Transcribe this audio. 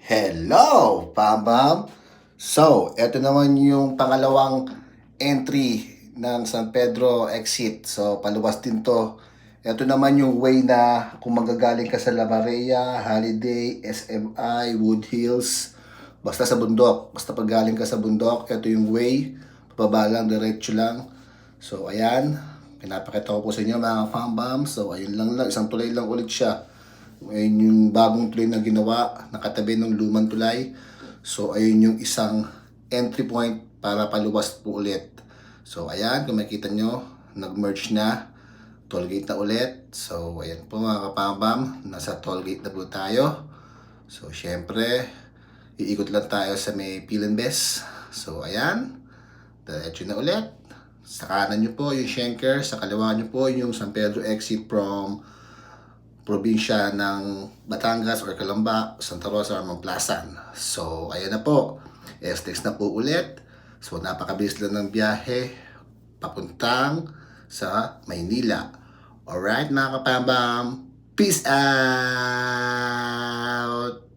Hello, Pabam! So, eto naman yung pangalawang entry ng San Pedro exit. So, paluwas din to. Ito naman yung way na kung magagaling ka sa La Maria, Holiday, SMI, Wood Hills, basta sa bundok. Basta pag galing ka sa bundok, ito yung way. Pababa lang, diretso lang. So, ayan. Pinapakita ko po sa inyo mga Pabam. So, ayun lang lang. Isang tulay lang ulit siya. Ayun yung bagong tulay na ginawa, nakatabi ng lumang tulay. So, ayun yung isang entry point para paluwas po ulit. So, ayan, kung makita nyo, nag-merge na. Tollgate na ulit. So, ayan po mga kapambam, nasa tollgate na po tayo. So, syempre, iikot lang tayo sa may Pilenbes. So, ayan, diretso na ulit. Sa kanan nyo po yung Schenker, sa kaliwa nyo po yung San Pedro exit from probinsya ng Batangas or Calamba, Santa Rosa or Mamplasan. So, ayan na po. STX na po ulit. So, napakabilis lang ng biyahe papuntang sa Maynila. Alright mga kapambam, peace out!